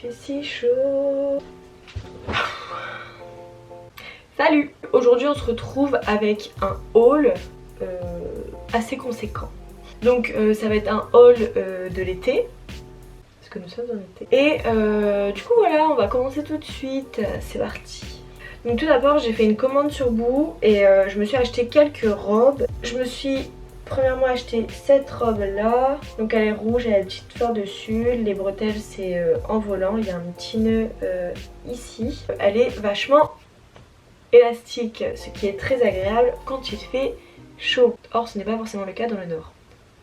fait si chaud. Salut! Aujourd'hui on se retrouve avec un haul assez conséquent. Donc ça va être un haul de l'été, parce que nous sommes en été. Et du coup voilà, on va commencer tout de suite, c'est parti. Donc tout d'abord j'ai fait une commande sur Boo et je me suis acheté quelques robes. Je me suis premièrement acheté cette robe là, donc elle est rouge, elle a une petite fleur dessus, les bretelles c'est en volant, il y a un petit nœud ici. Elle est vachement élastique, ce qui est très agréable quand il fait chaud. Or ce n'est pas forcément le cas dans le nord.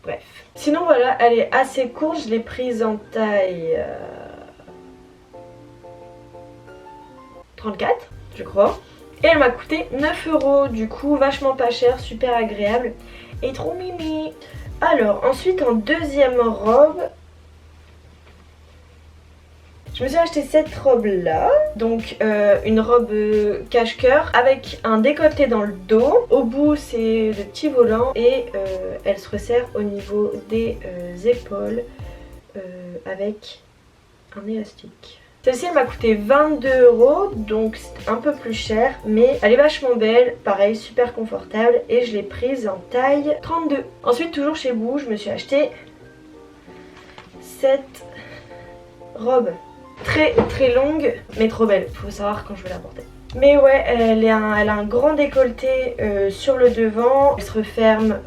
Bref. Sinon voilà, elle est assez courte, je l'ai prise en taille 34 je crois. Et elle m'a coûté 9 €, du coup vachement pas cher, super agréable et trop mimi. Alors ensuite en deuxième robe, je me suis acheté cette robe là, donc une robe cache-cœur avec un décolleté dans le dos. Au bout c'est le petit volant et elle se resserre au niveau des épaules avec un élastique. Celle-ci elle m'a coûté 22 €, donc c'est un peu plus cher, mais elle est vachement belle, pareil super confortable et je l'ai prise en taille 32. Ensuite toujours chez Boo, je me suis acheté cette robe très longue mais trop belle, faut savoir quand je vais la porter. Mais ouais, elle a un grand décolleté sur le devant, elle se referme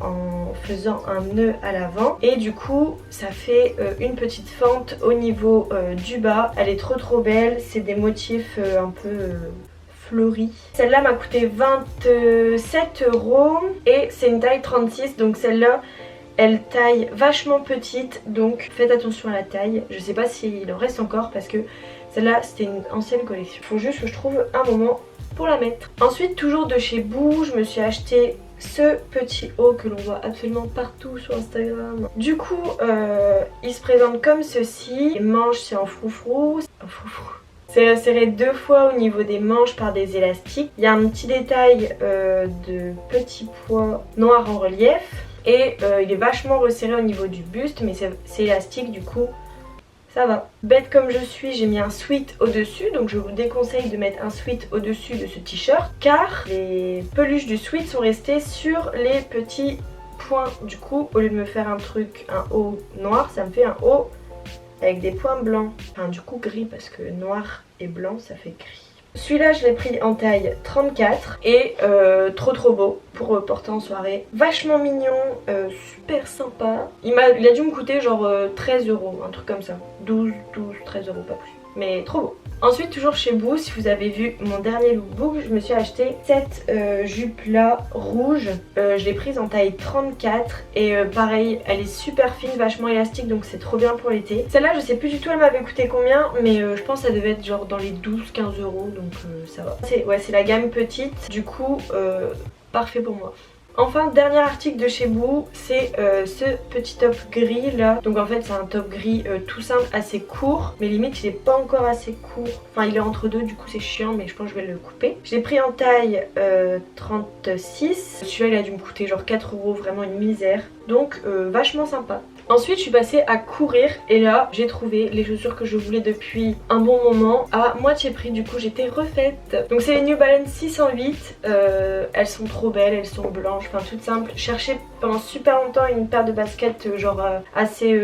en faisant un nœud à l'avant et du coup ça fait une petite fente au niveau du bas. Elle est trop belle, c'est des motifs un peu fleuris. Celle-là m'a coûté 27 € et c'est une taille 36, donc celle-là elle taille vachement petite, donc faites attention à la taille. Je sais pas s'il en reste encore parce que celle-là c'était une ancienne collection. Faut juste que je trouve un moment pour la mettre. Ensuite toujours de chez Boo, je me suis acheté ce petit haut que l'on voit absolument partout sur Instagram. Du coup il se présente comme ceci. Les manches c'est en froufrou. C'est resserré deux fois au niveau des manches par des élastiques. Il y a un petit détail de petits pois noirs en relief. Et il est vachement resserré au niveau du buste, mais c'est élastique, du coup ça va. Bête comme je suis, j'ai mis un sweat au dessus, donc je vous déconseille de mettre un sweat au dessus de ce t-shirt car les peluches du sweat sont restées sur les petits points. Du coup au lieu de me faire un haut noir, ça me fait un haut avec des points blancs, enfin du coup gris parce que noir et blanc ça fait gris. Celui-là je l'ai pris en taille 34 et trop beau pour porter en soirée. Vachement mignon, super sympa. Il a dû me coûter genre 13 €, un truc comme ça. 13 €, pas plus. Mais trop beau. Ensuite toujours chez Boo, si vous avez vu mon dernier lookbook, je me suis acheté cette jupe là rouge. Je l'ai prise en taille 34 et pareil elle est super fine, vachement élastique, donc c'est trop bien pour l'été. Celle-là je sais plus du tout elle m'avait coûté combien, mais je pense que ça devait être genre dans les 12-15 €, donc ça va. C'est la gamme petite, du coup parfait pour moi. Enfin dernier article de chez Boo, c'est ce petit top gris là. Donc en fait c'est un top gris tout simple, assez court, mais limite il est pas encore assez court. Enfin il est entre deux, du coup c'est chiant, mais je pense que je vais le couper. Je l'ai pris en taille 36. Celui-là il a dû me coûter genre 4 €, vraiment une misère. Donc vachement sympa. Ensuite je suis passée à courir et là j'ai trouvé les chaussures que je voulais depuis un bon moment à moitié prix, du coup j'étais refaite. Donc c'est les New Balance 608, elles sont trop belles, elles sont blanches, enfin toutes simples. Je cherchais pendant super longtemps une paire de baskets genre assez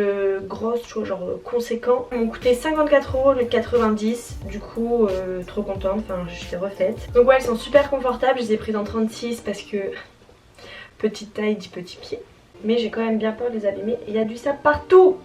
grosse, genre conséquent. Elles m'ont coûté 54 € au lieu de 90, du coup trop contente, enfin j'étais refaite. Donc ouais elles sont super confortables, je les ai prises en 36 parce que petite taille dit petit pied. Mais j'ai quand même bien peur de les abîmer et il y a du sable partout.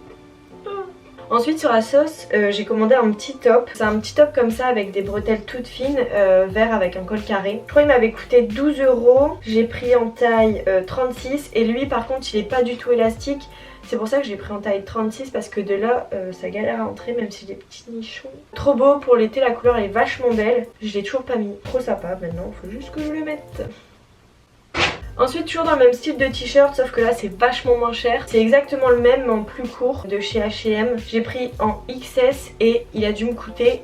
Ensuite sur ASOS j'ai commandé un petit top. C'est un petit top comme ça avec des bretelles toutes fines, vert avec un col carré. Je crois qu'il m'avait coûté 12 €. J'ai pris en taille 36 et lui par contre il est pas du tout élastique. C'est pour ça que j'ai pris en taille 36 parce que de là ça galère à entrer même si j'ai des petits nichons. Trop beau pour l'été, la couleur elle est vachement belle. Je l'ai toujours pas mis. Trop sympa, maintenant il faut juste que je le mette. Ensuite toujours dans le même style de t-shirt, sauf que là c'est vachement moins cher. C'est exactement le même mais en plus court, de chez H&M. J'ai pris en XS et il a dû me coûter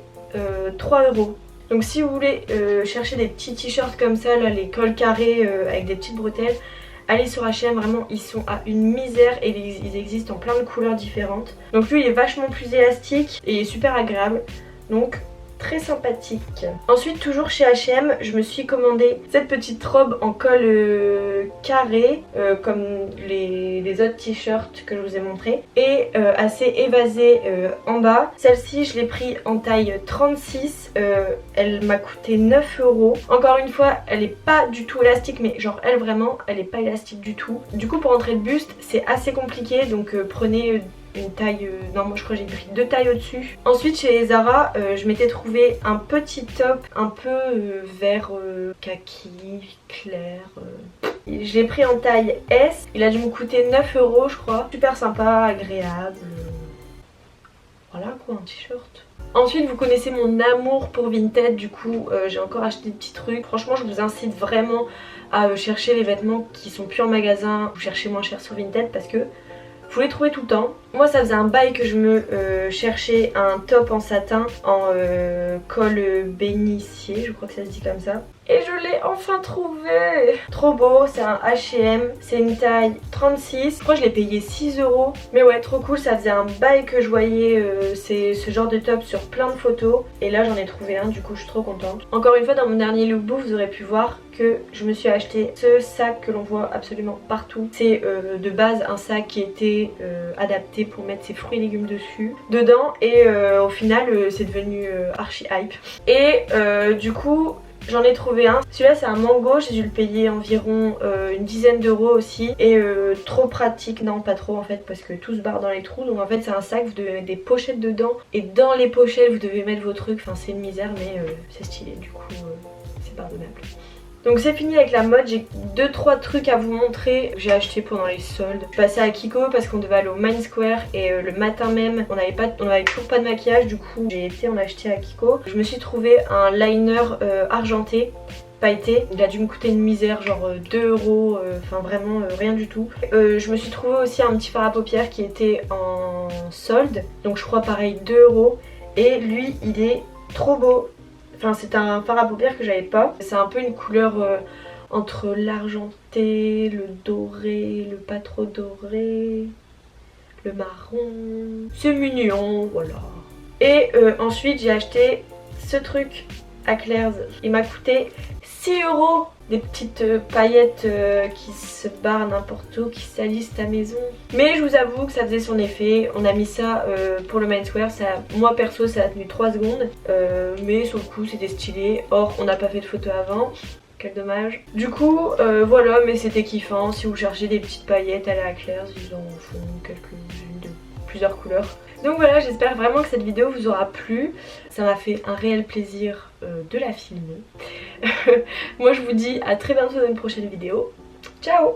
3 €. Donc si vous voulez chercher des petits t-shirts comme ça, là, les cols carrés avec des petites bretelles, allez sur H&M, vraiment ils sont à une misère et ils existent en plein de couleurs différentes. Donc lui il est vachement plus élastique et super agréable, donc très sympathique. Ensuite toujours chez H&M, je me suis commandé cette petite robe en col carré comme les autres t-shirts que je vous ai montré et assez évasée en bas. Celle-ci je l'ai pris en taille 36, elle m'a coûté 9 €. Encore une fois elle est pas du tout élastique, mais genre elle vraiment elle est pas élastique du tout. Du coup pour entrer le buste c'est assez compliqué, donc prenez une taille, non moi je crois que j'ai pris 2 tailles au-dessus. Ensuite chez Zara je m'étais trouvé un petit top un peu vert kaki clair. Je l'ai pris en taille S, il a dû me coûter 9 € je crois. Super sympa, agréable. Voilà quoi, un t-shirt. Ensuite vous connaissez mon amour pour Vinted, du coup j'ai encore acheté des petits trucs. Franchement je vous incite vraiment à chercher les vêtements qui sont plus en magasin, vous cherchez moins cher sur Vinted parce que vous les trouvez tout le temps. Moi ça faisait un bail que je me cherchais un top en satin en col bénitier, je crois que ça se dit comme ça. Et je l'ai enfin trouvé. Trop beau, c'est un H&M, c'est une taille 36. Je crois que je l'ai payé 6 €. Mais ouais, trop cool, ça faisait un bail que je voyais ce genre de top sur plein de photos. Et là j'en ai trouvé un, du coup je suis trop contente. Encore une fois dans mon dernier lookbook vous aurez pu voir que je me suis acheté ce sac que l'on voit absolument partout. C'est de base un sac qui était adapté pour mettre ses fruits et légumes dessus, dedans, et au final c'est devenu archi hype. Et du coup j'en ai trouvé un. Celui-là c'est un mango, j'ai dû le payer environ une dizaine d'euros aussi. Et trop pratique, non pas trop en fait parce que tout se barre dans les trous. Donc en fait c'est un sac, vous devez mettre des pochettes dedans. Et dans les pochettes vous devez mettre vos trucs. Enfin c'est une misère mais c'est stylé, du coup c'est pardonnable. Donc c'est fini avec la mode, j'ai 2-3 trucs à vous montrer que j'ai acheté pendant les soldes. Je suis passée à Kiko parce qu'on devait aller au Mind Square et le matin même on avait toujours pas de maquillage, du coup j'ai été en acheter à Kiko. Je me suis trouvé un liner argenté, pailleté, il a dû me coûter une misère, genre 2 €, enfin vraiment rien du tout. Je me suis trouvé aussi un petit fard à paupières qui était en solde, donc je crois pareil 2 € et lui il est trop beau. Enfin c'est un fard à paupières que j'avais pas. C'est un peu une couleur entre l'argenté, le doré, le pas trop doré, le marron. C'est mignon, voilà. Et ensuite j'ai acheté ce truc à Claire's. Il m'a coûté 6 €. Des petites paillettes qui se barrent n'importe où, qui salissent ta maison. Mais je vous avoue que ça faisait son effet. On a mis ça pour le menswear. Moi perso ça a tenu 3 secondes. Mais sur le coup c'était stylé. Or on n'a pas fait de photo avant. Quel dommage. Du coup voilà, mais c'était kiffant. Si vous cherchez des petites paillettes, allez à Claire's, ils en font quelques-unes de plusieurs couleurs. Donc voilà, j'espère vraiment que cette vidéo vous aura plu. Ça m'a fait un réel plaisir de la filmer. Moi je vous dis à très bientôt dans une prochaine vidéo. Ciao!